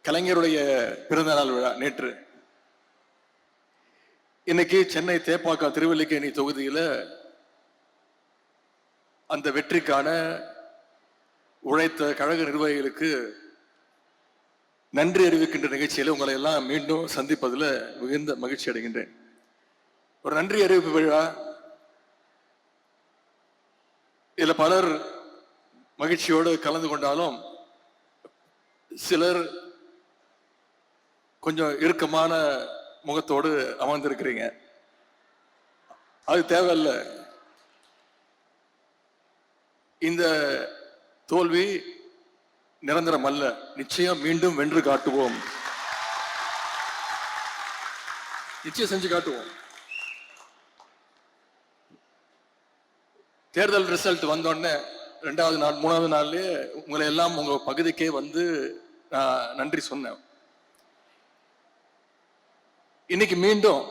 கலைஞருடைய பிறந்தநாள் விழா நேற்று. இன்னைக்கு சென்னை தேப்பாக்கம் திருவல்லிக்கேணி தொகுதியில அந்த வெற்றிக்கான உழைத்த கழக நிர்வாகிகளுக்கு நன்றி அறிவிக்கின்ற நிகழ்ச்சியில உங்களை எல்லாம் மீண்டும் சந்திப்பதில் மிகுந்த மகிழ்ச்சி அடைகின்றேன். ஒரு நன்றி அறிவிப்பு விழா. இதுல பலர் மகிழ்ச்சியோடு கலந்து கொண்டாலும் சிலர் கொஞ்சம் இறுக்கமான முகத்தோடு அமர்ந்திருக்கிறீங்க. அது தேவையில்ல. இந்த தோல்வி நிரந்தரம் அல்ல. நிச்சயம் மீண்டும் வென்று காட்டுவோம். நிச்சயம் செஞ்சு காட்டுவோம். தேர்தல் ரிசல்ட் வந்தோடனே 2வது நாள் 3வது நாள்லயே உங்களை எல்லாம் உங்க பகுதிக்கே வந்து நான் நன்றி சொன்னேன். இன்னைக்கு மீண்டும்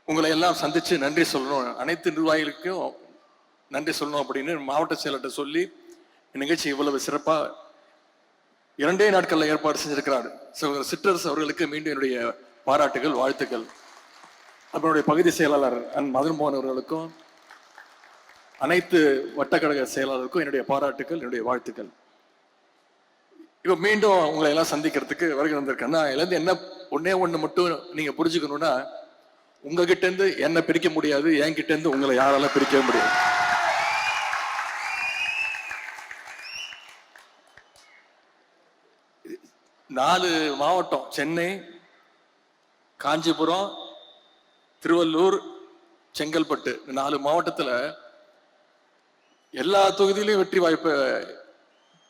உங்களை எல்லாம் சந்திச்சு நன்றி சொல்லணும், அனைத்து நிர்வாகிகளுக்கும் நன்றி சொல்லணும் அப்படின்னு மாவட்ட செயலர்கிட்ட சொல்லி நிகழ்ச்சி இவ்வளவு சிறப்பா 2 நாட்கள்ல ஏற்பாடு செஞ்சிருக்கிறார். சிற்றரசு அவர்களுக்கு மீண்டும் என்னுடைய பாராட்டுகள், வாழ்த்துக்கள். அவருடைய பகுதி செயலாளர் மதன் மோகன் அவர்களுக்கும் அனைத்து வட்டக்கழக செயலாளருக்கும் என்னுடைய பாராட்டுகள், என்னுடைய வாழ்த்துக்கள். இப்ப மீண்டும் உங்களை எல்லாம் சந்திக்கிறதுக்கு வருகை வந்திருக்கேன்னா, இதுல என்ன ஒண்ணு மட்டும் நீங்க புரிஞ்சுக்கணும்னா, உங்ககிட்ட இருந்து என்ன பிரிக்க முடியாது, என்கிட்ட இருந்து உங்களை யாரால பிரிக்கவே முடியாது. நாலு மாவட்டம், சென்னை, காஞ்சிபுரம், திருவள்ளூர், செங்கல்பட்டு, 4 மாவட்டத்துல எல்லா தொகுதியிலும் வெற்றி வாய்ப்பை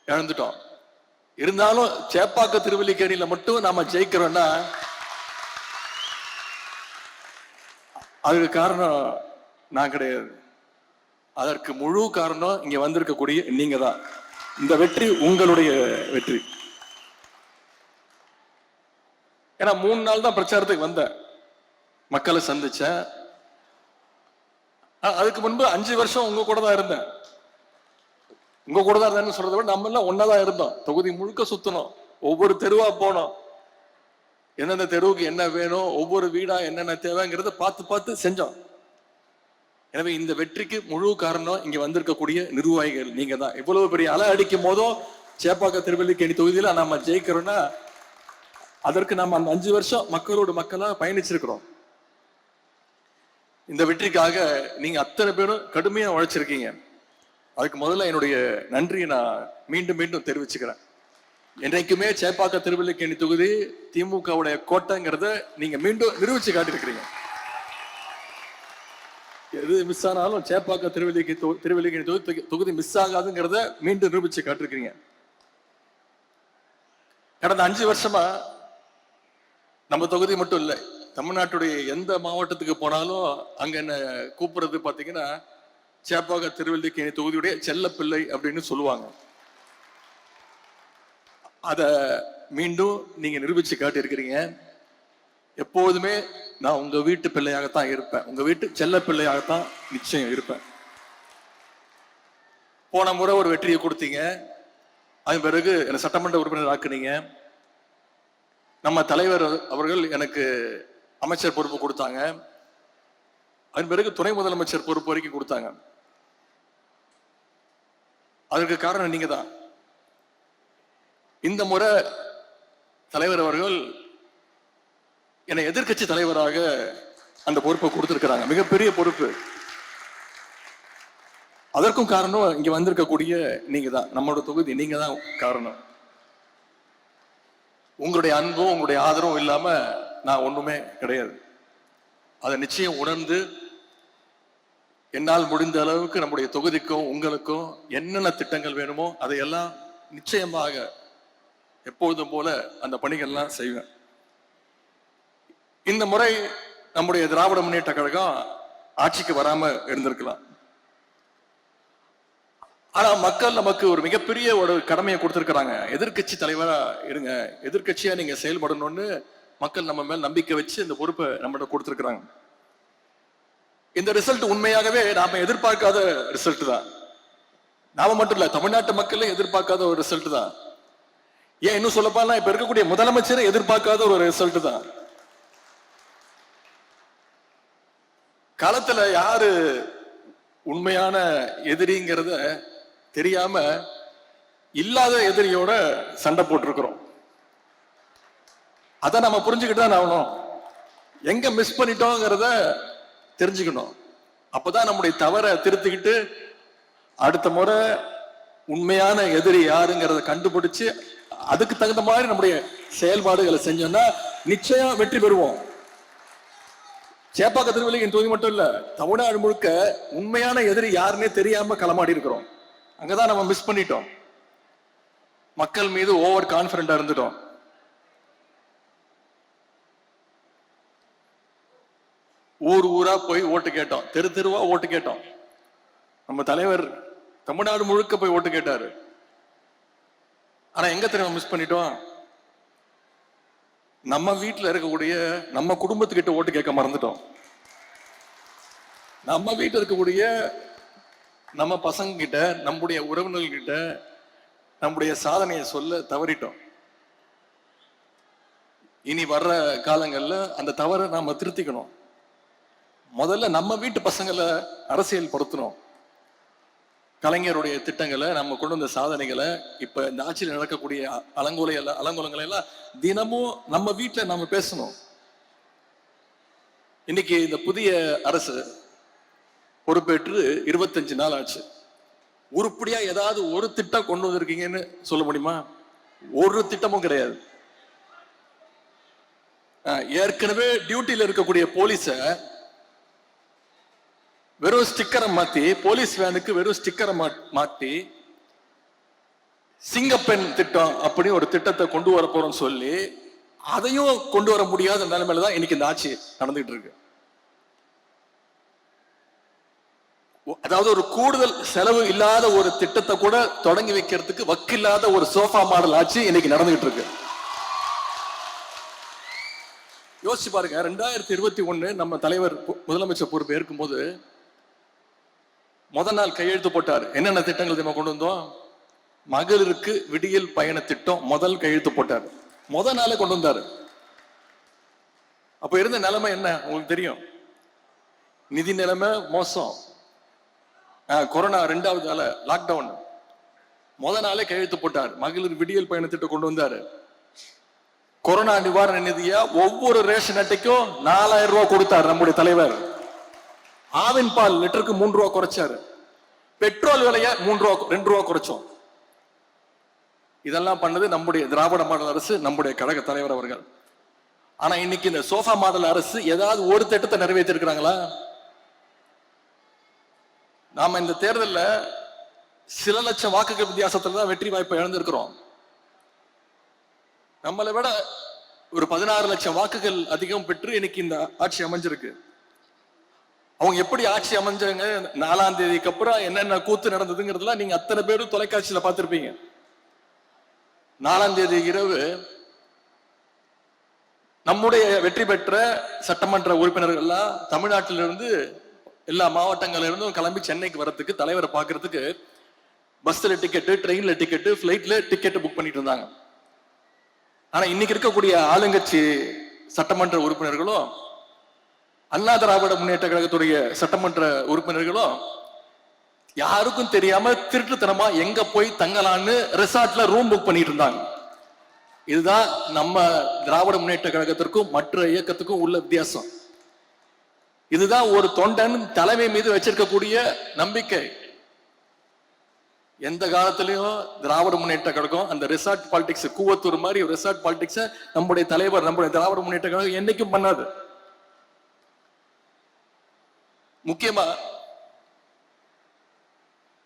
இழந்துட்டோம். இருந்தாலும் சேப்பாக்க திருவல்லிக்கேணியில மட்டும் நாம ஜெயிக்கிறோம்னா அதுக்கு காரணம் நான் கிடையாது. அதற்கு முழு காரணம் இங்க வந்திருக்கக்கூடிய நீங்க தான். இந்த வெற்றி உங்களுடைய வெற்றி. ஏன்னா 3 நாள் தான் பிரச்சாரத்துக்கு வந்தேன், மக்களை சந்திச்சேன். அதுக்கு முன்பு 5 வருஷம் உங்க கூட தான் இருந்தேன். உங்க கூட தான் இருந்தேன்னு சொல்றதை விட நம்ம எல்லாம் ஒன்னாதான் இருந்தோம். தொகுதி முழுக்க சுத்தணும், ஒவ்வொரு தெருவா போனோம், எந்தெந்த தெருவுக்கு என்ன வேணும், ஒவ்வொரு வீடா என்னென்ன தேவைங்கிறத பார்த்து செஞ்சோம். எனவே இந்த வெற்றிக்கு முழு காரணம் இங்க வந்திருக்கக்கூடிய நிர்வாகிகள் நீங்க தான். இவ்வளவு பெரிய அலை அடிக்கும் போதும் சேப்பாக்க திருவல்லிக்கேணி தொகுதியில நம்ம ஜெயிக்கிறோம்னா அதற்கு நம்ம அந்த 5 வருஷம் மக்களோட மக்களா பயணிச்சிருக்கிறோம். இந்த வெற்றிக்காக நீங்க அத்தனை பேரும் கடுமையா உழைச்சிருக்கீங்க. அதுக்கு முதல்ல என்னுடைய நன்றியை நான் மீண்டும் தெரிவிச்சுக்கிறேன். என்றைக்குமே சேப்பாக்க திருவல்லிக்கேணி தொகுதி திமுகவுடைய கோட்டைங்கிறத நீங்க மீண்டும் நிரூபிச்சு காட்டியிருக்கிறீங்க. எது மிஸ் ஆனாலும் சேப்பாக்க திருவல்லிக்கேணி தொகுதி மிஸ் ஆகாதுங்கிறத மீண்டும் நிரூபிச்சு காட்டிருக்கீங்க. கடந்த 5 வருஷமா நம்ம தொகுதி மட்டும் இல்லை, தமிழ்நாட்டுடைய எந்த மாவட்டத்துக்கு போனாலும் அங்க என்ன கூப்பிடுறது பாத்தீங்கன்னா சேப்பாக்க திருவல்லிக்கேணி தொகுதியுடைய செல்லப்பிள்ளை அப்படின்னு சொல்லுவாங்க. அத மீண்டும் நீங்க நிரூபிச்சு காட்டி இருக்கிறீங்க. எப்போதுமே நான் உங்க வீட்டு பிள்ளையாகத்தான் இருப்பேன், உங்க வீட்டு செல்ல பிள்ளையாகத்தான் நிச்சயம் இருப்பேன். போன முறை ஒரு வெற்றியை கொடுத்தீங்க, அதன் பிறகு என்னை சட்டமன்ற உறுப்பினர் ஆக்குனீங்க. நம்ம தலைவர் அவர்கள் எனக்கு அமைச்சர் பொறுப்பு கொடுத்தாங்க, அதன் பிறகு துணை முதலமைச்சர் பொறுப்பு வரைக்கும் கொடுத்தாங்க. அதற்கு காரணம் நீங்க தான். இந்த முறை தலைவர் அவர்கள் என்னை எதிர்கட்சி தலைவராக அந்த பொறுப்பை கொடுத்திருக்கிறாங்க, மிகப்பெரிய பொறுப்பு. அதற்கும் காரணம் இங்க வந்திருக்கக்கூடிய நீங்க தான், நம்மளோட தொகுதி நீங்க தான் காரணம். உங்களுடைய அன்பும் உங்களுடைய ஆதரவும் இல்லாம நான் ஒண்ணுமே கிடையாது. அதை நிச்சயம் உணர்ந்து என்னால் முடிந்த அளவுக்கு நம்முடைய தொகுதிக்கும் உங்களுக்கும் என்னென்ன திட்டங்கள் வேணுமோ அதையெல்லாம் நிச்சயமாக எப்பொழுதும் போல அந்த பணிகள்லாம் செய்வேன். இந்த முறை நம்முடைய திராவிட முன்னேற்ற கழகம் ஆட்சிக்கு வராம இருந்திருக்கலாம். ஆனா மக்கள் நமக்கு ஒரு மிகப்பெரிய ஒரு கடமையை கொடுத்திருக்கிறாங்க. எதிர்கட்சி தலைவரா இருங்க, எதிர்கட்சியா நீங்க செயல்படணும்னு மக்கள் நம்ம மேல் நம்பிக்கை வச்சு இந்த பொறுப்பை நம்மகிட்ட கொடுத்திருக்கிறாங்க. இந்த ரிசல்ட் உண்மையாகவே நாம எதிர்பார்க்காத ரிசல்ட் தான். நாம மட்டும் இல்ல, தமிழ்நாட்டு மக்களே எதிர்பார்க்காத ஒரு ரிசல்ட் தான். ஏன் இன்னும் சொல்லப்பானா இப்ப இருக்கக்கூடிய முதலமைச்சரை எதிர்பார்க்காத ஒரு ரிசல்ட் தான். களத்துல யாரு உண்மையான எதிரிங்கிறத தெரியாம இல்லாத எதிரியோட சண்டை போட்டிருக்கிறோம். அதை நம்ம புரிஞ்சுக்கிட்டு தான் ஆகணும். எங்க மிஸ் பண்ணிட்டோங்கிறத தெரிஞ்சுக்கணும். அப்பதான் நம்முடைய தவறை திருத்திக்கிட்டு அடுத்த முறை உண்மையான எதிரி யாருங்கிறத கண்டுபிடிச்சு அதுக்கு தகுந்த மாதிரி நம்முடைய செயல்பாடுகளை செஞ்சோம்னா நிச்சயம் வெற்றி பெறுவோம். சேப்பாக்க திருவள்ளியின் தொகுதி மட்டும் இல்ல, தமிழ்நாடு முழுக்க உண்மையான எதிரி யாருன்னே தெரியாம களமாடி இருக்கிறோம். அங்கதான் நம்ம மிஸ் பண்ணிட்டோம். மக்கள் மீது ஓவர் கான்பிடண்டா இருந்துட்டோம். ஊர் ஊரா போய் ஓட்டு கேட்டோம், தெரு தெருவா ஓட்டு கேட்டோம். நம்ம தலைவர் தமிழ்நாடு முழுக்க போய் ஓட்டு கேட்டாரு. ஆனா எங்க தெரியும் மிஸ் பண்ணிட்டோம்? நம்ம வீட்டுல இருக்கக்கூடிய நம்ம குடும்பத்துக்கிட்ட ஓட்டு கேட்க மறந்துட்டோம். நம்ம வீட்டுல இருக்கக்கூடிய நம்ம பசங்க கிட்ட, நம்முடைய உறவினர்கள் கிட்ட நம்முடைய சாதனையை சொல்ல தவறிட்டோம். இனி வர்ற காலங்கள்ல அந்த தவறை நாம திருத்திக்கணும். முதல்ல நம்ம வீட்டு பசங்களை அரசியல் படுத்தணும். கலைஞருடைய திட்டங்களை, நம்ம கொண்டு வந்த சாதனைகளை, இப்ப இந்த ஆட்சியில் நடக்கக்கூடிய அலங்கோலங்களை எல்லாம் தினமும் நம்ம வீட்டுல நாம பேசணும். இன்னைக்கு இந்த புதிய அரசு பொறுப்பேற்று 25 நாள் ஆச்சு. உருப்படியா ஏதாவது ஒரு திட்டம் கொண்டு வந்திருக்கீங்கன்னு சொல்ல முடியுமா? ஒரு திட்டமும் கிடையாது. ஏற்கனவே டியூட்டியில இருக்கக்கூடிய போலீஸ வெறும் ஸ்டிக்கரை மாத்தி, போலீஸ் வேனுக்கு வெறும் ஸ்டிக்கரை மாத்தி சிங்கப்பெண் திட்டம் அப்படி ஒரு திட்டத்தை கொண்டு வர போறோம்னு சொல்லி அதையும் கொண்டு வர முடியாத நிலைமையில தான் இன்னைக்கு இந்த ஆட்சி நடந்துகிட்டு இருக்கு. அதாவது ஒரு கூடுதல் செலவு இல்லாத ஒரு திட்டத்தை கூட தொடங்கி வைக்கிறதுக்கு வக்கில்லாத ஒரு சோஃபா மாடல் ஆட்சி இன்னைக்கு நடந்துகிட்டு இருக்கு. யோசிச்சு பாருங்க, 2021 நம்ம தலைவர் முதலமைச்சர் பொறுப்பு ஏற்கும் போது முதல் நாள் கையெழுத்து போட்டார். என்னென்ன திட்டங்கள் நம்ம கொண்டு வந்தோம்? மகளிருக்கு விடியல் பயண திட்டம் முதல் கையெழுத்து போட்டார். முதல் நாளே கொண்டு வந்தாரு. அப்ப இருந்த நிலைமை என்ன உங்களுக்கு தெரியும். நிதி நிலைமை மோசம். கொரோனா 2வது அலை, லாக்டவுன். முதல் நாளே கையெழுத்து போட்டார். மகளிர் விடியல் பயண திட்டம் கொண்டு வந்தாரு. கொரோனா நிவாரண நிதியா ஒவ்வொரு ரேஷன் அட்டைக்கும் 4000 ரூபாய் கொடுத்தார் நம்முடைய தலைவர். ஆவின் பால் லிட்டருக்கு 3 ரூபாய் குறைச்சாரு. பெட்ரோல் விலைய 2 ரூபாய் குறைச்சோம். இதெல்லாம் பண்ணது நம்முடைய திராவிட மாடல் அரசு, நம்முடைய கழக தலைவர் அவர்கள். ஆனா இன்னைக்கு இந்த சோஃபா மாடல் அரசு ஏதாவது ஒரு திட்டத்தை நிறைவேற்றி இருக்கிறாங்களா? நாம இந்த தேர்தலில் சில லட்சம் வாக்குகள் வித்தியாசத்துல தான் வெற்றி வாய்ப்பை இழந்திருக்கிறோம். நம்மளை விட ஒரு 16 லட்சம் வாக்குகள் அதிகம் பெற்று இன்னைக்கு இந்த ஆட்சி அமைஞ்சிருக்கு. அவங்க எப்படி ஆட்சி அமைஞ்சாங்க, 4ஆம் தேதிக்கு அப்புறம் என்னென்ன கூத்து நடந்ததுங்கிறதுலாம் நீங்க அத்தனை பேரும் தொலைக்காட்சியில பார்த்திருப்பீங்க. 4ஆம் தேதி இரவு நம்முடைய வெற்றி பெற்ற சட்டமன்ற உறுப்பினர்கள்லாம் தமிழ்நாட்டிலிருந்து எல்லா மாவட்டங்கள்ல இருந்தும் கிளம்பி சென்னைக்கு வரத்துக்கு, தலைவரை பார்க்கறதுக்கு பஸ்ல டிக்கெட்டு, ட்ரெயின்ல டிக்கெட்டு, பிளைட்ல டிக்கெட் புக் பண்ணிட்டு இருந்தாங்க. ஆனா இன்னைக்கு இருக்கக்கூடிய ஆளுங்கட்சி சட்டமன்ற உறுப்பினர்களும் அண்ணா திராவிட முன்னேற்ற கழகத்துடைய சட்டமன்ற உறுப்பினர்களும் யாருக்கும் தெரியாம திருட்டுத்தனமா எங்க போய் தங்கலான்னு ரிசார்ட்ல ரூம் புக் பண்ணிட்டு இருந்தாங்க. இதுதான் நம்ம திராவிட முன்னேற்ற கழகத்திற்கும் மற்ற இயக்கத்துக்கும் உள்ள வித்தியாசம். இதுதான் ஒரு தொண்டன் தலைமை மீது வச்சிருக்கக்கூடிய நம்பிக்கை. எந்த காலத்திலையும் திராவிட முன்னேற்ற கழகம் அந்த ரிசார்ட் பாலிடிக்ஸ், கூவத்தூர் மாதிரி ரிசார்ட் பாலிடிக்ஸ் நம்முடைய தலைவர், நம்முடைய திராவிட முன்னேற்ற கழகம் என்னைக்கும் பண்ணாது. முக்கியமா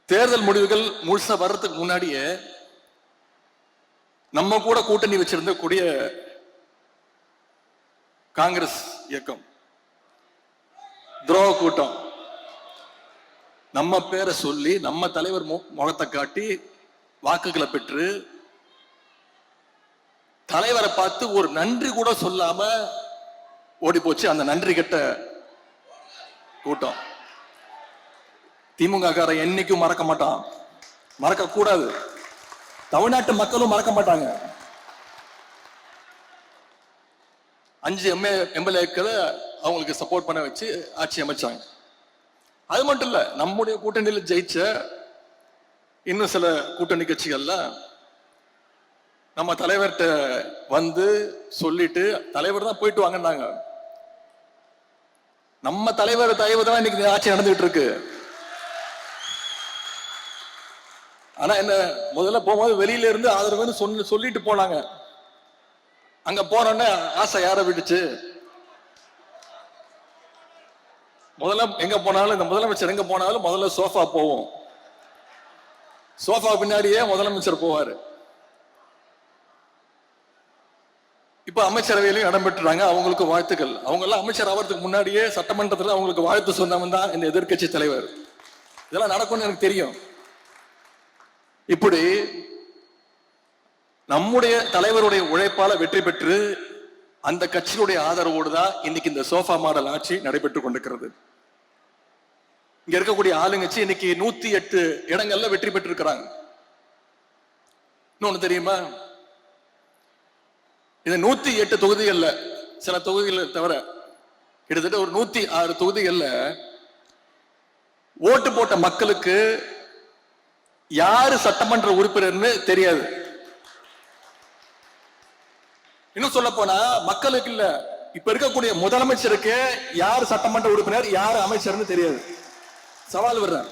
தேர்தல் முடிவுகள் முழுசா வர்றதுக்கு முன்னாடியே நம்ம கூட கூட்டணி வச்சிருந்த கூடிய காங்கிரஸ் இயக்கம் துரோக கூட்டம் நம்ம பேரை சொல்லி நம்ம தலைவர் முகத்தை காட்டி வாக்குகளை பெற்று தலைவரை பார்த்து ஒரு நன்றி கூட சொல்லாம ஓடி போச்சு அந்த நன்றி கெட்ட கூட்டம். திமுக காரன் என்னைக்கும் மறக்க மாட்டான், மறக்க கூடாது. தமிழ்நாட்டு மக்களும் மறக்க மாட்டாங்க. 5 எம்எல்ஏக்களை அவங்களுக்கு சப்போர்ட் பண்ண வச்சு ஆட்சி அமைச்சாங்க. அது மட்டும் இல்ல, நம்முடைய கூட்டணியில் ஜெயிச்ச இன்னும் சில கூட்டணி கட்சிகள்லாம் நம்ம தலைவர்கிட்ட வந்து சொல்லிட்டு, தலைவர் தான் போயிட்டு வாங்கினாங்க. நம்ம தலைவர் தயவு தான் இன்னைக்கு ஆட்சி நடந்துகிட்டு இருக்கு. ஆனா என்ன, முதல்ல போகும்போது வெளியில இருந்து ஆதரவுன்னு சொல்லிட்டு போனாங்க. அங்க போனோன்னே ஆசை யார விட்டுச்சு. முதல்ல எங்க போனாலும், இந்த முதலமைச்சர் எங்க போனாலும் முதல்ல சோஃபா போவோம். சோஃபா பின்னாடியே முதலமைச்சர் போவாரு. இப்ப அமைச்சரவையிலையும் இடம் பெற்றுறாங்க. அவங்களுக்கு வாழ்த்துக்கள். அவங்க எல்லாம் அமைச்சர் ஆகிறதுக்கு முன்னாடியே சட்டமன்றத்தில் அவங்களுக்கு வாழ்த்து சொன்னவன் தான் இந்த எதிர்கட்சி தலைவர். இதெல்லாம் நடக்கும்னு எனக்கு தெரியும். இப்படி நம்முடைய தலைவருடைய உழைப்பால வெற்றி பெற்று அந்த கட்சியுடைய ஆதரவோடு தான் இன்னைக்கு இந்த சோஃபா மாடல் ஆட்சி நடைபெற்றுக் கொண்டிருக்கிறது. இங்க இருக்கக்கூடிய ஆளுங்கட்சி இன்னைக்கு 108 இடங்கள்ல வெற்றி பெற்று இருக்கிறாங்க. இன்னொன்னு தெரியுமா, இந்த 108 தொகுதிகள்ல சில தொகுதிகள் தவிர கிட்டத்தட்ட ஒரு 106 தொகுதிகள்ல ஓட்டு போட்ட மக்களுக்கு யாரு சட்டமன்ற உறுப்பினர்னு தெரியாது. இன்னும் சொல்ல போனா மக்களுக்கு இல்ல, இப்ப இருக்கக்கூடிய முதலமைச்சருக்கு யார் சட்டமன்ற உறுப்பினர் யார் அமைச்சர்னு தெரியாது. சவால் வர்றேன்.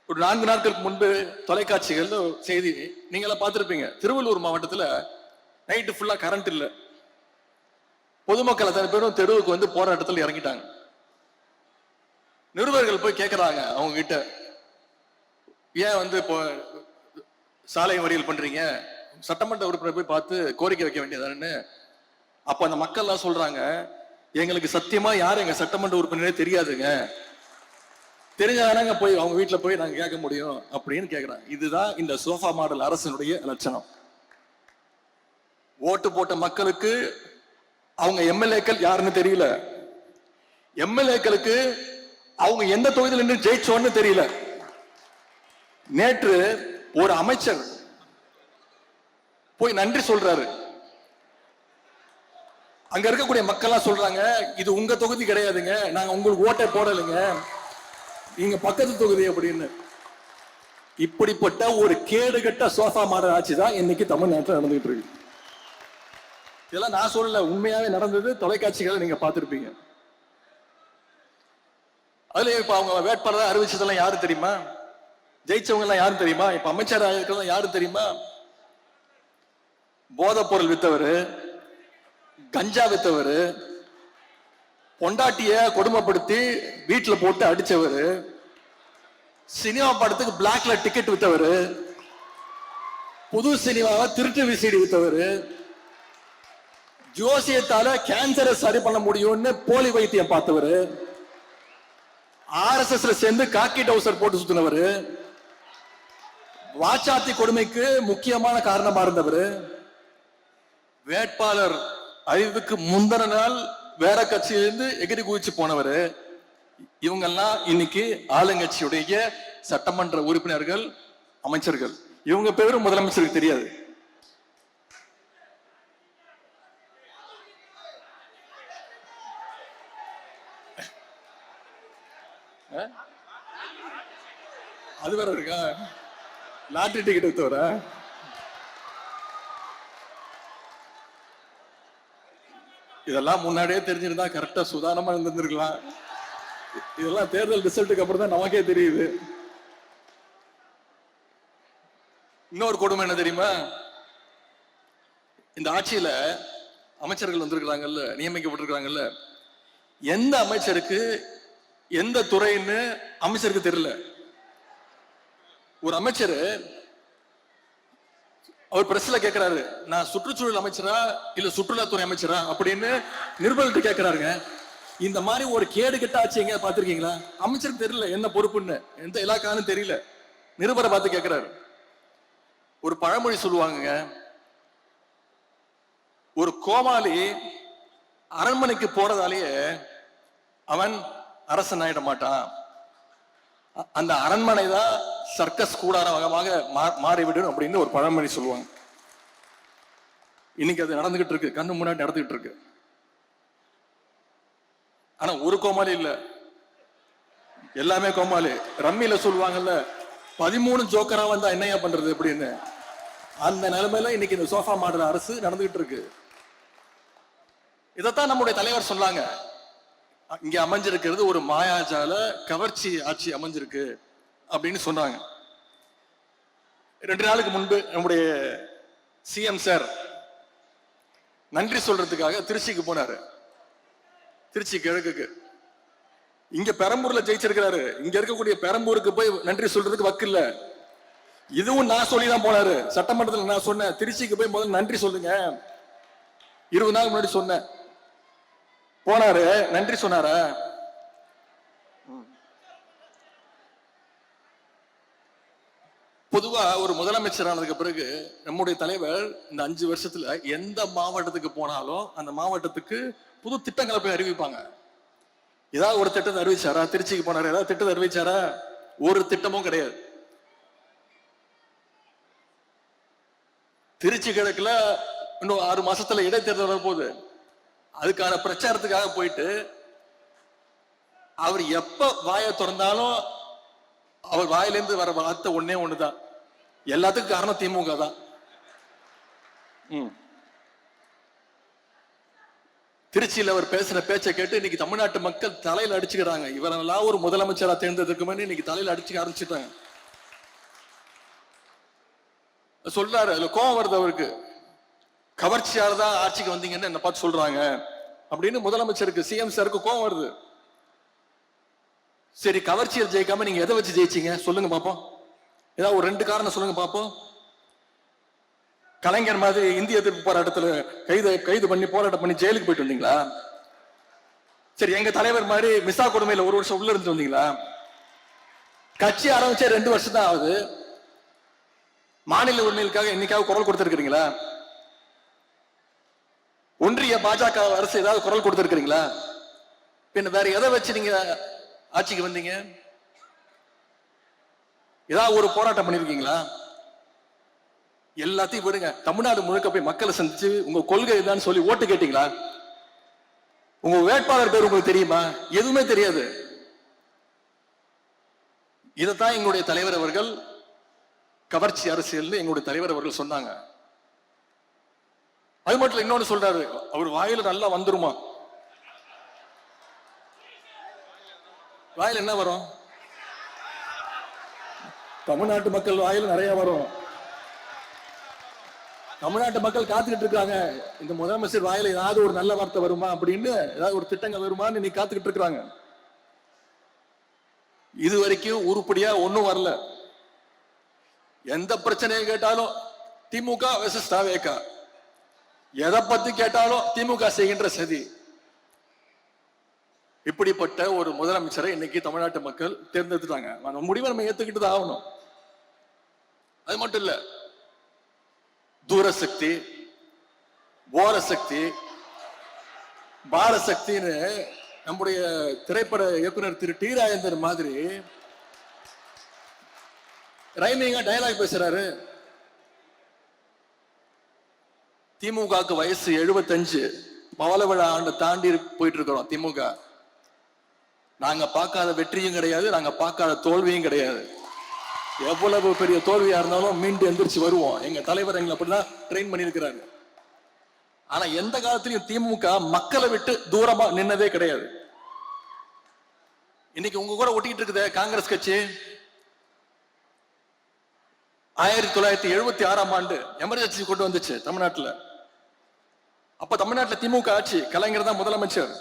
ஒரு 4 நாட்களுக்கு முன்பு தொலைக்காட்சிகள் செய்தி நீங்கள பார்த்திருப்பீங்க. திருவள்ளூர் மாவட்டத்தில் நைட்டு ஃபுல்லா கரண்ட் இல்ல. பொதுமக்கள் அத்தனை பேரும் தெருவுக்கு வந்து போராட்டத்தில் இறங்கிட்டாங்க. நிருபர்கள் போய் கேட்கிறாங்க அவங்க கிட்ட, ஏன் வந்து இப்போ சாலை மறியல் பண்றீங்க, சட்டமன்ற உறுப்பினர் போய் பார்த்து கோரிக்கை வைக்க வேண்டியதானு. அப்ப அந்த மக்கள் எல்லாம் சொல்றாங்க, எங்களுக்கு சத்தியமா யாரும் எங்க சட்டமன்ற உறுப்பினரே தெரியாதுங்க, தெரிஞ்சாதானங்க போய் அவங்க வீட்டுல போய் நாங்க கேட்க முடியும் அப்படின்னு கேட்கிறாங்க. இதுதான் இந்த சோஃபா மாடல் அரசினுடைய லட்சணம். ஓட்டு போட்ட மக்களுக்கு அவங்க எம்எல்ஏக்கள் யாருன்னு தெரியல, எம்எல்ஏக்களுக்கு அவங்க எந்த தொகுதியில் நின்று ஜெயிச்சோன்னு தெரியல. நேற்று ஒரு அமைச்சர் போய் நன்றி சொல்றாரு. அங்க இருக்கக்கூடிய மக்கள் சொல்றாங்க, இது உங்க தொகுதி கிடையாதுங்க, நாங்க உங்களுக்கு ஓட்டை போடலைங்க, நீங்க பக்கத்து தொகுதி அப்படின்னு. இப்படிப்பட்ட ஒரு கேடுகட்ட சோஃபா மாடல் ஆட்சி தான் இன்னைக்கு தமிழ்நாட்டில் நடந்துகிட்டு இருக்கு. இதெல்லாம் நான் சொல்லல, உண்மையாவே நடந்தது. தொலைக்காட்சிகளை நீங்க பார்த்திருப்பீங்க. அதுல இப்ப அவங்க வேட்பாளராக அறிவிச்சதெல்லாம் யாரு தெரியுமா, ஜெயிச்சவங்க எல்லாம் யாரு தெரியுமா, இப்ப அமைச்சராக இருக்கிறதெல்லாம் யாரு தெரியுமா, போதைப் பொருள் வித்தவரு, கஞ்சா வித்தவரு, பொண்டாட்டிய கொடுமைப்படுத்தி வீட்டுல போட்டு அடிச்சவரு, சினிமா படத்துக்கு பிளாக்ல டிக்கெட் வித்தவரு, புது சினிமாவை திருட்டு விசிடி வித்தவரு, ஜோசியத்தால கேன்சரை சரி பண்ண முடியும்னு போலி வைத்தியம் பார்த்தவரு, RSS சேர்ந்து காக்கி டவுசர் போட்டு சுத்தினவரு, வாச்சாத்தி கொடுமைக்கு முக்கியமான காரணமா இருந்தவர், வேட்பாளர் அறிவுக்கு முந்தின நாள் வேற கட்சியிலிருந்து எகிரி குதிச்சு போனவர். இவங்கெல்லாம் இன்னைக்கு ஆளுங்கட்சியுடைய சட்டமன்ற உறுப்பினர்கள், அமைச்சர்கள். இவங்க பேரும் முதலமைச்சருக்கு தெரியாது. அது வேற இருக்கா, லாட்டரி டிக்கெட் வித்தவர. இதெல்லாம் முன்னாடியே தெரிஞ்சிருந்தா கரெக்டா சுதாரணமா இருந்திருக்கலாம். இதெல்லாம் தேர்தல் ரிசல்ட்டுக்கு அப்புறம் தான் நமக்கே தெரியுது. இன்னொரு கொடுமை என்ன தெரியுமா, இந்த ஆட்சியில அமைச்சர்கள் வந்திருக்கிறாங்கல்ல, நியமிக்கப்பட்டிருக்கிறாங்கல்ல, எந்த அமைச்சருக்கு எந்த துறைன்னு அமைச்சருக்கு தெரியல. ஒரு அமைச்சர் அவர் பிரஸ்ல கேட்கிறாரு, நான் சுற்றுச்சூழல் அமைச்சரா இல்ல சுற்றுலாத்துறை அமைச்சரா அப்படின்னு நிருபர்கிட்ட கேட்கிறாருங்க. இந்த மாதிரி ஒரு கேடு கெட்ட ஆட்சி எங்க பாத்திருக்கீங்களா? அமைச்சருக்கு தெரியல என்ன பொறுப்புன்னு, எந்த இலாக்கான்னு தெரியல, நிருபரை பார்த்து கேட்கிறாரு. ஒரு பழமொழி சொல்லுவாங்க, ஒரு கோமாளி அரண்மனைக்கு போறதாலேயே அவன் அரசன் ஆயிட மாட்டான், அந்த அரண்மனை தான் சர்க்கஸ் கூடாரமாக மாறிவிடும் அப்படின்னு ஒரு பழமொழி சொல்லுவாங்க. இன்னைக்கு அது நடந்துகிட்டு இருக்கு, கண்ணு முன்னாடி நடந்துகிட்டு இருக்கு. ஆனா ஒரு கோமாளி இல்ல, எல்லாமே கோமாளி. ரம்மியில சொல்லுவாங்கல்ல, 13 ஜோக்கரா வந்தா என்னையா பண்றது அப்படின்னு, அந்த நிலைமையில இன்னைக்கு இந்த சோஃபா மாடல் அரசு நடந்துகிட்டு இருக்கு. இதைத்தான் நம்முடைய தலைவர் சொன்னாங்க, இங்க அமைஞ்சிருக்கிறது ஒரு மாயாஜால கவர்ச்சி ஆட்சி அமைஞ்சிருக்கு அப்படின்னு சொன்னாங்க. 2 நாளுக்கு முன்பு நம்முடைய சிஎம் சார் நன்றி சொல்றதுக்காக திருச்சிக்கு போனாரு. திருச்சி கிழக்குக்கு. இங்க பெரம்பூர்ல ஜெயிச்சிருக்கிறாரு, இங்க இருக்கக்கூடிய பெரம்பூருக்கு போய் நன்றி சொல்றதுக்கு வக்கு இல்ல. இதுவும் நான் சொல்லிதான் போனாரு சட்டமன்றத்தில். நான் சொன்னேன், திருச்சிக்கு போய் முதல்ல நன்றி சொல்லுங்க. 20 நாள் முன்னாடி சொன்னேன். போனாரு, நன்றி சொன்னாரா? பொதுவா ஒரு முதலமைச்சர் ஆனதுக்கு பிறகு நம்முடைய தலைவர் இந்த 5 வருஷத்துல எந்த மாவட்டத்துக்கு போனாலும் அந்த மாவட்டத்துக்கு புது திட்டங்களை போய் அறிவிப்பாங்க. ஏதாவது ஒரு திட்டத்தை அறிவிச்சாரா? திருச்சிக்கு போனாரு, ஏதாவது திட்டத்தை அறிவிச்சாரா? ஒரு திட்டமும் கிடையாது. திருச்சி கிழக்குல இன்னும் 6 மாசத்துல இடைத்தேர்தல் வரப்போகுது. அதுக்கான பிரச்சாரத்துக்காக போயிட்டு அவர் எப்ப வாயை திறந்தாலும் அவர் வாயிலிருந்து வர வார்த்தை ஒன்னே ஒண்ணுதான், எல்லாத்துக்கும் காரணம் திமுக தான். திருச்சியில் அவர் பேசுற பேச்சை கேட்டு இன்னைக்கு தமிழ்நாட்டு மக்கள் தலையில அடிச்சுக்கிறாங்க. இவரெல்லாம் ஒரு முதலமைச்சரா தேர்ந்தெடுக்குமே இன்னைக்கு தலையில அடிச்சுக்க ஆரம்பிச்சுட்டாங்க. சொல்றாரு, அதுல கோபம் வருது அவருக்கு. கவர்ச்சியால தான் ஆட்சிக்கு வந்தீங்கன்னு என்ன பார்த்து சொல்றாங்க அப்படின்னு முதலமைச்சருக்கு, சிஎம் சாருக்கு கோபம் வருது. சரி, கவர்ச்சியில் ஜெயிக்காம நீங்க எதை வச்சு ஜெயிச்சீங்க சொல்லுங்க பாப்போம். ஏதாவது ஒரு 2 காரணம் சொல்லுங்க பாப்போம். கலைஞர் மாதிரி இந்திய எதிர்ப்பு போராட்டத்துல கைது பண்ணி போராட்டம் பண்ணி ஜெயிலுக்கு போயிட்டு வந்தீங்களா? சரி, எங்க தலைவர் மாதிரி மிசா கொடுமையில 1 வருஷம் உள்ள இருந்து வந்தீங்களா? கட்சி ஆரம்பிச்சே 2 வருஷம் தான் ஆகுது. மாநில உரிமைகளுக்காக என்னைக்காவது குரல் கொடுத்திருக்கிறீங்களா? ஒன்றிய பாஜக அரசு ஏதாவது குரல் கொடுத்திருக்கிறீங்களா? பின்ன வேற எதை வச்சு நீங்க ஆட்சிக்கு வந்தீங்க? ஏதாவது ஒரு போராட்டம் பண்ணிருக்கீங்களா? எல்லாத்தையும் விடுங்க, தமிழ்நாடு முழுக்க போய் மக்களை சந்திச்சு உங்க கொள்கை என்னன்னு சொல்லி ஓட்டு கேட்டீங்களா? உங்க வேட்பாளர் பேர் உங்களுக்கு தெரியுமா? எதுவுமே தெரியாது. இதைத்தான் எங்களுடைய தலைவர் அவர்கள் கவர்ச்சி அரசியல் எங்களுடைய தலைவர் அவர்கள் சொன்னாங்க. அது மட்டும் இன்னொன்னு சொல்றாரு, அவர் வாயில நல்லா வந்துருமா? வாயில் என்ன வரும்? தமிழ்நாட்டு மக்கள் வாயில் நிறைய வரும். தமிழ்நாட்டு மக்கள் காத்துக்கிட்டு இருக்காங்க, இந்த முதலமைச்சர் வாயில ஏதாவது ஒரு நல்ல வார்த்தை வருமா அப்படின்னு, ஏதாவது ஒரு திட்டங்கள் வருமான்னு இன்னைக்கு காத்துக்கிட்டு இருக்காங்க. இது வரைக்கும் உருப்படியா ஒண்ணும் வரல. எந்த பிரச்சனையை கேட்டாலும் திமுக வெர்சஸ் தாவேகா, எதை பத்தி கேட்டாலும் திமுக செய்கின்ற சதி. இப்படிப்பட்ட ஒரு முதலமைச்சரை இன்னைக்கு தமிழ்நாட்டு மக்கள் தேர்ந்தெடுத்துட்டாங்க. அந்த முடிவை நம்ம ஏத்துக்கிட்டு தான் ஆகணும். அது மட்டும் இல்ல, தூரசக்தி, ஓரசக்தி, பாரசக்தின்னு நம்முடைய திரைப்பட இயக்குனர் திரு டி ராஜேந்தர் மாதிரி ரைமிங்கா டயலாக் பேசுறாரு. திமுகவுக்கு வயசு 75, பவள விழா ஆண்டு தாண்டி போயிட்டு இருக்கிறோம். திமுக நாங்க பார்க்காத வெற்றியும் கிடையாது, நாங்க பார்க்காத தோல்வியும் கிடையாது. எவ்வளவு பெரிய தோல்வியா இருந்தாலும் மீண்டு எந்திரிச்சு வருவோம். எங்க தலைவர் எங்களை அப்படிதான் ட்ரெயின் பண்ணிருக்கிறாரு. ஆனா எந்த காலத்திலையும் திமுக மக்களை விட்டு தூரமா நின்னதே கிடையாது. இன்னைக்கு உங்க கூட ஒட்டிக்கிட்டு இருக்குது காங்கிரஸ் கட்சி. 1976ஆம் ஆண்டு எமர்ஜென்சி கொண்டு வந்துச்சு தமிழ்நாட்டுல. அப்ப தமிழ்நாட்டுல திமுக ஆட்சி, கலைஞர் தான் முதலமைச்சர்.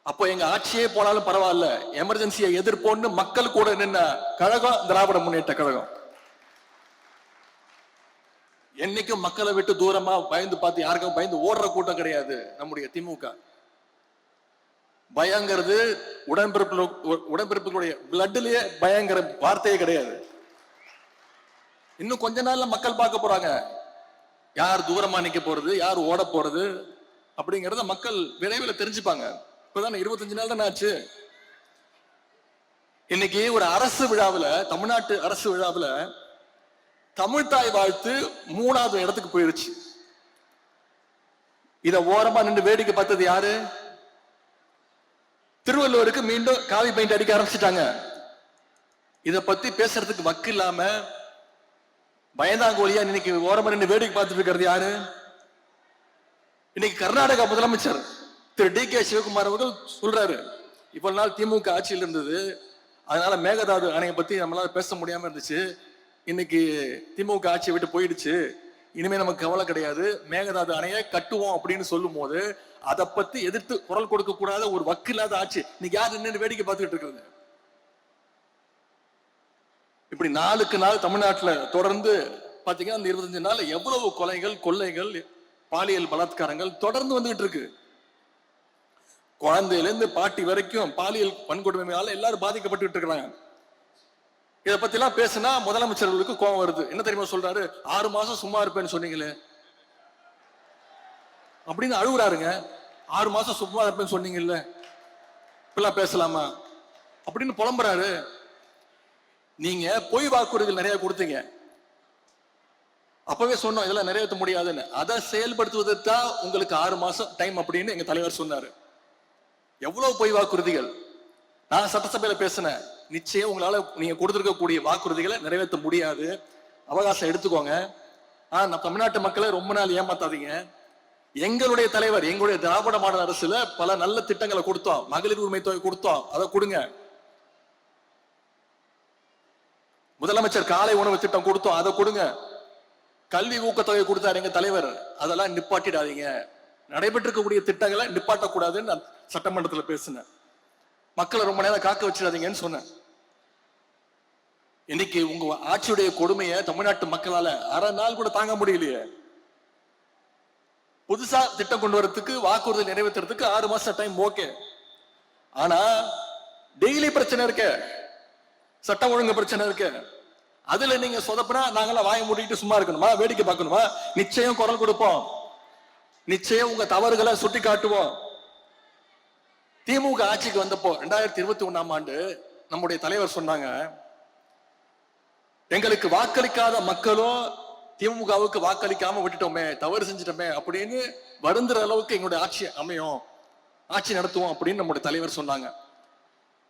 அப்போ எங்க ஆட்சியே போனாலும் பரவாயில்ல, எமர்ஜென்சியை எதிர்ப்போன்னு மக்கள் கூட நின்ன கழகம் திராவிட முன்னேற்ற கழகம். என்னைக்கும் மக்களை விட்டு தூரமா பயந்து பார்த்து யாருக்கும் பயந்து ஓடுற கூட்டம் கிடையாது நம்முடைய திமுக. பயங்கிறது உடன்பிறப்புகளுடைய பிளட்லயே பயங்கர வார்த்தையே கிடையாது. இன்னும் கொஞ்ச நாள்ல மக்கள் பார்க்க போறாங்க, யார் தூரமா நிக்க போறது, யார் ஓட போறது அப்படிங்கறத மக்கள் விரைவில் தெரிஞ்சுப்பாங்க. இப்பதான் 25 நாள் தானே ஆச்சு. இன்னைக்கு ஒரு அரசு விழாவில், தமிழ்நாட்டு அரசு விழாவில் தமிழ்தாய் வாழ்த்து 3வது இடத்துக்கு போயிருச்சு. இத ஓரமா நின்று வேடிக்கை பார்த்தது யாரு? திருவள்ளுவருக்கு மீண்டும் காவி பெயிண்ட் அடிக்க ஆரம்பிச்சிட்டாங்க. இத பத்தி பேசுறதுக்கு வக்கு இல்லாம பயந்தாங்கோலியா இன்னைக்கு ஓரமா நின்று வேடிக்கை பார்த்துட்டு இருக்கிறது யாரு? இன்னைக்கு கர்நாடகா முதலமைச்சர் திரு டி.கே. சிவகுமார் அவர்கள் சொல்றாரு, இவ்வளவு நாள் திமுக ஆட்சியில் இருந்தது, அதனால மேகதாது அணையை பத்தி நம்மளால பேச முடியாம இருந்துச்சு. இன்னைக்கு திமுக ஆட்சியை விட்டு போயிடுச்சு, இனிமே நமக்கு கவலை கிடையாது, மேகதாது அணையை கட்டுவோம் அப்படின்னு சொல்லும் போது அதை பத்தி எதிர்த்து குரல் கொடுக்க கூடாத ஒரு வக்கு இல்லாத ஆட்சி இன்னைக்கு யார் நின்று வேடிக்கை பார்த்துட்டு இருக்கிறது? இப்படி நாளுக்கு நாள் தமிழ்நாட்டில் தொடர்ந்து பாத்தீங்கன்னா அந்த 25 நாள் எவ்வளவு கொலைகள், கொள்ளைகள், பாலியல் பலாத்காரங்கள் தொடர்ந்து வந்துகிட்டு இருக்கு. குழந்தையில இருந்து பாட்டி வரைக்கும் பாலியல் வன்கொடுமையால எல்லாரும் பாதிக்கப்பட்டு இருக்கிறாங்க. இதை பத்தி எல்லாம் பேசினா முதலமைச்சர்களுக்கு கோபம் வருது. என்ன தெரியுமா சொல்றாரு? 6 மாசம் சும்மா இருப்பேன்னு சொன்னீங்களே அப்படின்னு அழுகுறாருங்க. 6 மாசம் சும்மா இருப்பேன்னு சொன்னீங்கல்ல, இப்பெல்லாம் பேசலாமா அப்படின்னு புலம்புறாரு. நீங்க பொய் வாக்குறுதிகள் நிறைய கொடுத்தீங்க, அப்பவே சொன்னோம் இதெல்லாம் நிறைவேற்ற முடியாதுன்னு. அதை செயல்படுத்துவதற்கு தான் உங்களுக்கு 6 மாசம் டைம் அப்படின்னு எங்க தலைவர் சொன்னாரு. எவ்வளவு பொய் வாக்குறுதிகள்! நான் சட்டசபையில பேசினேன், நிச்சயம் உங்களால நீங்க கொடுத்திருக்கக்கூடிய வாக்குறுதிகளை நிறைவேற்ற முடியாது, அவகாசம் எடுத்துக்கோங்க. ஆனா தமிழ்நாட்டு மக்களை ரொம்ப நாள் ஏமாத்தாதீங்க. எங்களுடைய தலைவர், எங்களுடைய திராவிட மாடல் அரசுல பல நல்ல திட்டங்களை கொடுத்தோம், மகளிர் உரிமை தொகை கொடுத்தோம், அதை கொடுங்க. முதலமைச்சர் காலை உணவு திட்டம் கொடுத்தோம், அதை கொடுங்க. கல்வி ஊக்கத்தொகை கொடுத்தாரு எங்க தலைவர், அதெல்லாம் நிப்பாட்டிடாதீங்க. நடைபெற்றிருக்கக்கூடிய திட்டங்களை நிப்பாட்டக்கூடாதுன்னு நான் சட்டமன்றத்தில் பேசினேன். மக்களை ரொம்ப நேரம் காக்க வச்சிடாதீங்கன்னு சொன்னேன். இன்னைக்கு உங்க ஆட்சியுடைய கொடுமையை தமிழ்நாட்டு மக்களால அரை நாள் கூட தாங்க முடியலையே. புதுசா திட்டம் கொண்டு வரதுக்கு, வாக்குறுதி நிறைவேற்றுறதுக்கு 6 மாசம் டைம் ஓகே. ஆனா டெய்லி பிரச்சனை இருக்க, சட்ட ஒழுங்கு பிரச்சனை இருக்கு, அதுல நீங்க சொதப்பினா நாங்களாம் வாயை மூடிட்டு சும்மா இருக்கணுமா, வேடிக்கை பார்க்கணுமா? நிச்சயம் குரல் கொடுப்போம், நிச்சயம் உங்க தவறுகளை சுட்டி காட்டுவோம். திமுக ஆட்சிக்கு வந்தப்போ 2021ஆம் ஆண்டு நம்முடைய தலைவர் சொன்னாங்க, எங்களுக்கு வாக்களிக்காத மக்களும் திமுகவுக்கு வாக்களிக்காம விட்டுட்டோமே, தவறு செஞ்சிட்டோமே அப்படின்னு வருந்துற அளவுக்கு எங்களுடைய ஆட்சி அமையும், ஆட்சி நடத்துவோம் அப்படின்னு நம்முடைய தலைவர் சொன்னாங்க.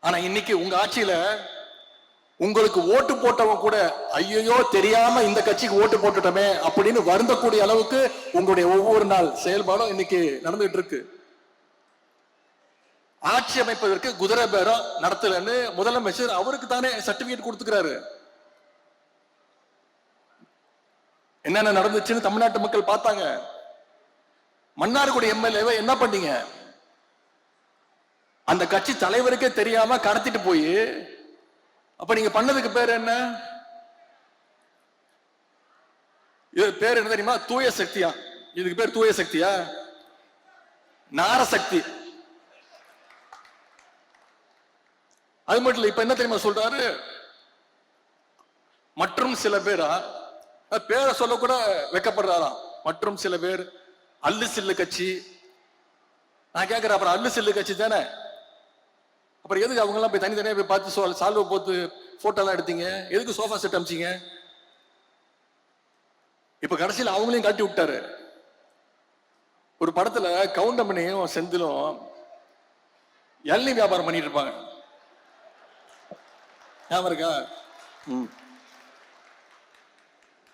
ஆனா இன்னைக்கு உங்க ஆட்சியில உங்களுக்கு ஓட்டு போட்டவங்க கூட ஐயோ தெரியாம இந்த கட்சிக்கு ஓட்டு போட்டுட்டோமே அப்படின்னு வருந்தக்கூடிய அளவுக்கு உங்களுடைய ஒவ்வொரு நாள் செயல்பாடும் இன்னைக்கு நடந்துட்டு இருக்கு. ஆட்சி அமைப்பதற்கு குதிரை பேரம் நடத்தலன்னு முதலமைச்சர் அவருக்கு தானே சர்டிபிகேட் கொடுத்துக்கிறாரு. என்னென்ன நடந்துச்சுன்னு தமிழ்நாட்டு மக்கள் பார்த்தாங்க. மன்னார்குடி எம்எல்ஏவை என்ன பண்ணீங்க? அந்த கட்சி தலைவருக்கே தெரியாம கடத்திட்டு போய், அப்ப நீங்க பண்ணதுக்கு பேர் என்ன? இது பேர் என்ன தெரியுமா? தூய சக்தியா. இதுக்கு பேர் தூய சக்தியா? நாரசக்தி. அது மட்டும் இல்ல, இப்ப என்ன தெரியுமா சொல்றாரு? மற்றும் சில பேரா, பேரை சொல்ல கூட வெக்கப்படுறாராம். மற்றும் சில பேர் அல்லு சில்லு கட்சி. நான் கேட்கிறேன், அப்புறம் அல்லு சில்லு கட்சி தானே, அப்புறம் எதுக்கு அவங்க எல்லாம் போய் தனித்தனியா போய் பார்த்து சால்வை போட்டு போட்டோ எல்லாம் எடுத்தீங்க? எதுக்கு சோஃபா செட் அமிச்சிங்க? இப்ப கடைசியில் அவங்களையும் காட்டி விட்டாரு. ஒரு படத்துல கவுண்டமணியும் செந்திலும் இளநீ வியாபாரம் பண்ணிட்டு இருப்பாங்க, ஞாபகம் இருக்கா?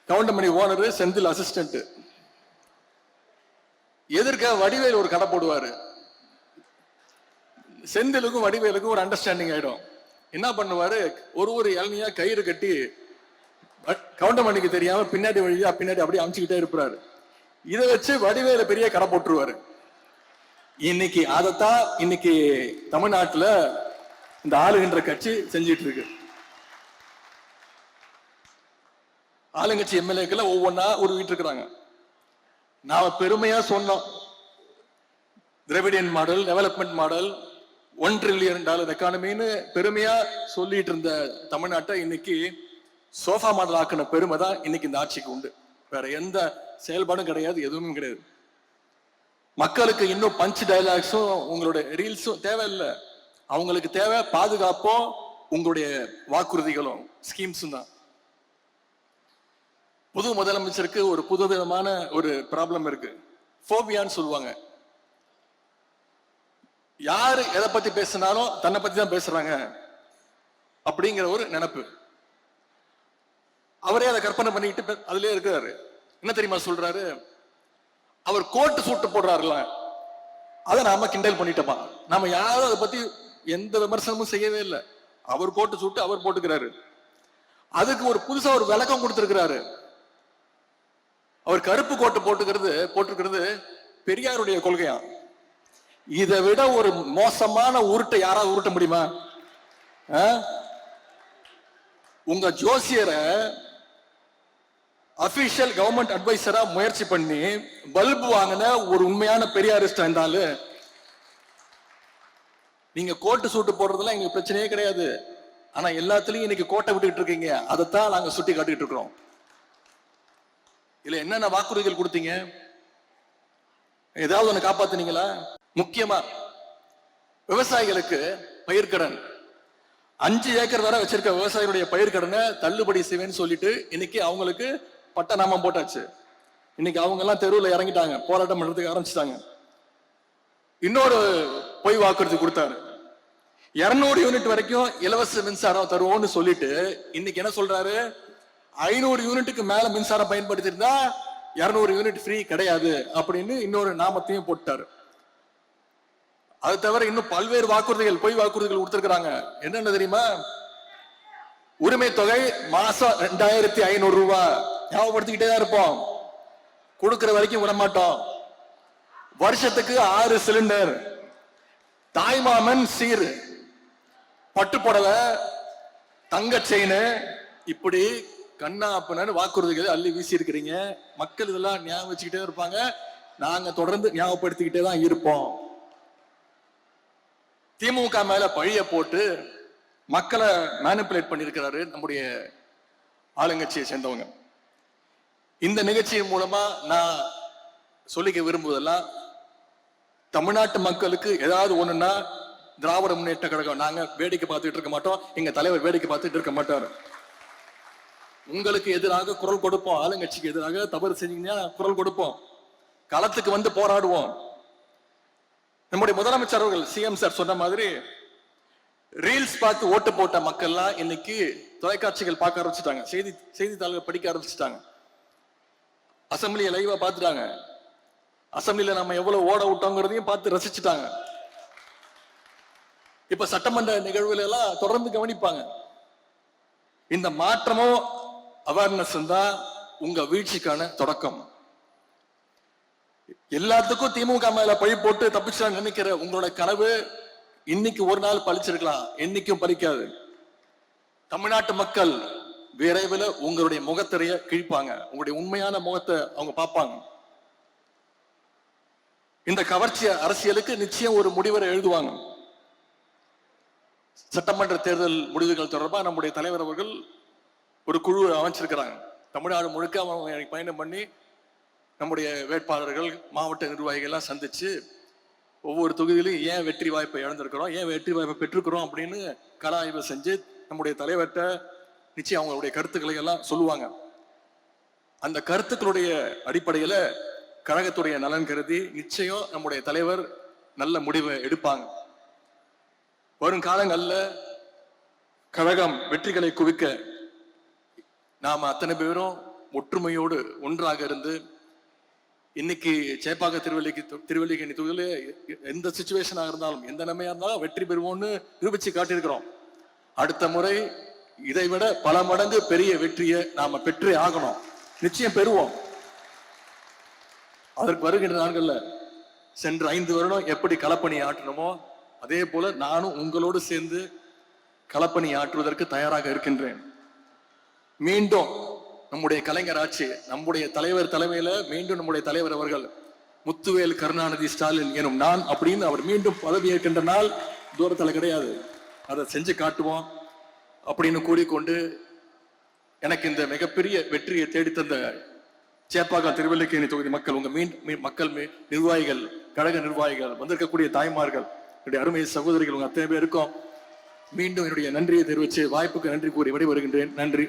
Goundamani owner, Senthil assistant. எதிர்க்க வடிவேல் ஒரு கடை போடுவாரு. செந்திலுக்கும் வடிவேலுக்கும் ஒரு அண்டர்ஸ்டாண்டிங் ஆயிடும். என்ன பண்ணுவாரு, ஒரு இளநியா கயிறு கட்டி கவுண்டமணிக்கு தெரியாம பின்னாடி வழியா பின்னாடி அப்படியே அமிச்சுக்கிட்டே இருப்பாரு. இதை வச்சு வடிவேல பெரிய கடை போட்டுருவாரு. இன்னைக்கு அதைத்தான் இன்னைக்கு தமிழ்நாட்டுல இந்த ஆளுகின்ற கட்சி செஞ்சிட்டு இருக்கு. ஆளுங்கட்சி எம்எல்ஏக்களை ஒவ்வொன்னா உருவிட்டு இருக்கிறாங்க. நாம பெருமையா சொன்னோம், Dravidian model, development model, $1 trillion எக்கானமின்னு பெருமையா சொல்லிட்டு இருந்த தமிழ்நாட்டை இன்னைக்கு சோஃபா மாடல் ஆக்கின பெருமை தான் இன்னைக்கு இந்த ஆட்சிக்கு உண்டு. வேற எந்த செயல்பாடும் கிடையாது, எதுவுமே கிடையாது. மக்களுக்கு இன்னும் பஞ்ச் டயலாக்ஸும் உங்களுடைய ரீல்ஸும் தேவையில்லை. அவங்களுக்கு தேவை பாதுகாப்பும் உங்களுடைய வாக்குறுதிகளும் ஸ்கீம்ஸும் தான். புது முதலமைச்சருக்கு ஒரு புது விதமான ஒரு ப்ராப்ளம் இருக்கு. போபியான்னு சொல்லுவாங்க. யாரு எதை பத்தி பேசினாலும் தன்னை பத்தி தான் பேசுறாங்க அப்படிங்கிற ஒரு நினைப்பு. அவரே அதை கற்பனை பண்ணிக்கிட்டு அதுலயே இருக்கிறாரு. என்ன தெரியுமா சொல்றாரு? அவர் கோட்டு சூட்டு போடுறாருல, அதை நாம கிண்டல் பண்ணிட்டோமா? நாம யாரும் அதை பத்தி எந்த விமர்சனமும் செய்யவே இல்லை. அவர் கோட்டு சூட்டு அவர் போட்டுக்கிறாரு. அதுக்கு ஒரு புதுசா ஒரு விளக்கம் கொடுத்திருக்கிறாரு. அவர் கருப்பு கோட்டு போட்டுக்கிறது பெரியாருடைய கொள்கையா? இதை விட ஒரு மோசமான உருட்டை யாராவது உருட்ட முடியுமா? உங்க ஜோசியரை அபிஷியல் கவர்மெண்ட் அட்வைசரா முயற்சி பண்ணி பல்பு வாங்கின ஒரு உண்மையான பெரியாரிஸ்ட் இருந்தாலும், நீங்க கோட்டு சூட்டு போடுறதுலாம் எங்களுக்கு பிரச்சனையே கிடையாது. ஆனா எல்லாத்துலயும் இன்னைக்கு கோட்டை விட்டுக்கிட்டு இருக்கீங்க. அதைத்தான் நாங்க சுட்டி காட்டிட்டு இருக்கிறோம். இல்ல என்னென்ன வாக்குறுதிகள் கொடுத்தீங்க? ஏதாவது ஒண்ணு காப்பாத்துனீங்களா? முக்கியமா விவசாயிகளுக்கு பயிர்க்கடன் 5 ஏக்கர் வரை வச்சிருக்க விவசாயிகளுடைய பயிர்க்கடனை தள்ளுபடி செய்வேன்னு சொல்லிட்டு இன்னைக்கு அவங்களுக்கு பட்டநாமம் போட்டாச்சு. இன்னைக்கு அவங்க எல்லாம் தெருவில் இறங்கிட்டாங்க, போராட்டம் பண்றதுக்கு ஆரம்பிச்சிட்டாங்க. இன்னொரு பொய் வாக்குறுதி கொடுத்தாரு. 200 யூனிட் வரைக்கும் இலவச மின்சாரம் தருவோம்னு சொல்லிட்டு இன்னைக்கு என்ன சொல்றாரு? 500 யூனிட்டுக்கு மேல மின்சாரம் பயன்படுத்தி இருந்தா 200 யூனிட் ஃப்ரீ கிடையாது அப்படின்னு இன்னொரு நாமத்தையும் போட்டாரு. அது தவிர இன்னும் பல்வேறு வாக்குறுதிகள், பொய் வாக்குறுதிகள் கொடுத்திருக்கிறாங்க. என்னென்ன தெரியுமா? உரிமை தொகை மாசம் 2500 ரூபாய். ஞாபகப்படுத்திக்கிட்டே தான் இருப்போம். கொடுக்கிற வரைக்கும் விடமாட்டோம். வருஷத்துக்கு 6 சிலிண்டர், தாய்மாமன் சீர், பட்டு புடவை, தங்க செயின், இப்படி கண்ணா அப்பனு வாக்குறுதிகள் அள்ளி வீசி இருக்கிறீங்க. மக்கள் இதெல்லாம் ஞாபகம் வச்சுக்கிட்டே இருப்பாங்க. நாங்க தொடர்ந்து ஞாபகப்படுத்திக்கிட்டே தான் இருப்போம். திமுக மேல பழிய போட்டு மக்களை மேனிபுலேட் பண்ணிருக்கிறாரு நம்முடைய ஆளுங்கட்சியை சேர்ந்தவங்க. இந்த நிகழ்ச்சியின் மூலமா நான் சொல்லிக்க விரும்புவதெல்லாம், தமிழ்நாட்டு மக்களுக்கு ஏதாவது ஒண்ணுன்னா திராவிட முன்னேற்ற கழகம் நாங்க வேடிக்கை பார்த்துட்டு இருக்க மாட்டோம். எங்க தலைவர் வேடிக்கை பார்த்துட்டு இருக்க மாட்டாரு. உங்களுக்கு எதிராக குரல் கொடுப்போம். ஆளுங்கட்சிக்கு எதிராக தவறு செஞ்சீங்கன்னா குரல் கொடுப்போம். களத்துக்கு வந்து போராடுவோம். நம்முடைய முதலமைச்சர் அவர்கள் சிஎம் சார் சொன்ன மாதிரி ரீல்ஸ் பார்த்து ஓட்டு போட்ட மக்கள்லாம் இன்னைக்கு தொலைக்காட்சிகள் பார்க்க ஆரம்பிச்சுட்டாங்க, செய்தித்தாள்கள் படிக்க ஆரம்பிச்சுட்டாங்க, அசம்பிளியை லைவா பார்த்துட்டாங்க, அசம்பிளியில நம்ம எவ்வளவு ஓட விட்டோங்கிறதையும் பார்த்து ரசிச்சுட்டாங்க. இப்ப சட்டமன்ற நிகழ்வுல எல்லாம் தொடர்ந்து கவனிப்பாங்க. இந்த மாற்றமும் அவேர்னஸ் தான் உங்க வீழ்ச்சிக்கான தொடக்கம். எல்லாத்துக்கும் திமுக மேல பழி போட்டு தப்பிச்சா நினைக்கிற உங்களோட கனவு இன்னைக்கு ஒரு நாள் பழிச்சிருக்கலாம், என்னைக்கும் பறிக்காது. தமிழ்நாட்டு மக்கள் விரைவில் உங்களுடைய முகத்திரைய கிழிப்பாங்க. உங்களுடைய உண்மையான முகத்தை அவங்க பார்ப்பாங்க. இந்த கவர்ச்சி அரசியலுக்கு நிச்சயம் ஒரு முடிவரை எழுதுவாங்க. சட்டமன்ற தேர்தல் முடிவுகள் தொடர்பாக நம்முடைய தலைவர் அவர்கள் ஒரு குழு அமைச்சிருக்கிறாங்க. தமிழ்நாடு முழுக்க அவங்க பயணம் பண்ணி நம்முடைய வேட்பாளர்கள், மாவட்ட நிர்வாகிகள் எல்லாம் சந்திச்சு ஒவ்வொரு தொகுதியிலும் ஏன் வெற்றி வாய்ப்பை இழந்திருக்கிறோம், ஏன் வெற்றி வாய்ப்பை பெற்றிருக்கிறோம் அப்படின்னு கள ஆய்வு செஞ்சு நம்முடைய தலைவர்கிட்ட நிச்சயம் அவங்களுடைய கருத்துக்களை எல்லாம் சொல்லுவாங்க. அந்த கருத்துக்களுடைய அடிப்படையில கழகத்துடைய நலன் கருதி நிச்சயம் நம்முடைய தலைவர் நல்ல முடிவை எடுப்பாங்க. வரும் காலங்கள்ல கழகம் வெற்றிகளை குவிக்க நாம அத்தனை பேரும் ஒற்றுமையோடு ஒன்றாக இருந்து, இன்னைக்கு சேப்பாக்க திருவல்லிக்கேணி தொகுதியில எந்த சிச்சுவேஷனாக இருந்தாலும், எந்த நிலைமையா இருந்தாலும் வெற்றி பெறுவோம்னு நிரூபிச்சு காட்டியிருக்கிறோம். அடுத்த முறை இதைவிட பல மடங்கு பெரிய வெற்றியை நாம பெற்றே ஆகணும். நிச்சயம் பெறுவோம். அதற்கு வருகின்ற நாட்கள்ல சென்ற 5 வருடம் எப்படி களப்பணி ஆற்றணுமோ அதே போல நானும் உங்களோடு சேர்ந்து களப்பணி ஆற்றுவதற்கு தயாராக இருக்கின்றேன். மீண்டும் நம்முடைய கலைஞர் ஆட்சி, நம்முடைய தலைவர் தலைமையில மீண்டும் நம்முடைய தலைவர் அவர்கள் முத்துவேல் கருணாநிதி ஸ்டாலின் எனும் நான் அப்படின்னு அவர் மீண்டும் பதவி ஏற்கின்ற நாள் தூரத்துல கிடையாது. அதை செஞ்சு காட்டுவோம் அப்படின்னு கூறிக்கொண்டு, எனக்கு இந்த மிகப்பெரிய வெற்றியை தேடித்தந்த சேப்பாக்கம் திருவல்லிக்கேணி தொகுதி மக்கள், உங்க மக்கள் நிர்வாகிகள், கழக நிர்வாகிகள், வந்திருக்கக்கூடிய தாய்மார்கள், என்னுடைய அருமை சகோதரிகள், உங்க அத்தனை பேருக்கும் மீண்டும் என்னுடைய நன்றியை தெரிவித்து வாய்ப்புக்கு நன்றி கூறி விடைபெறுகின்றேன். நன்றி.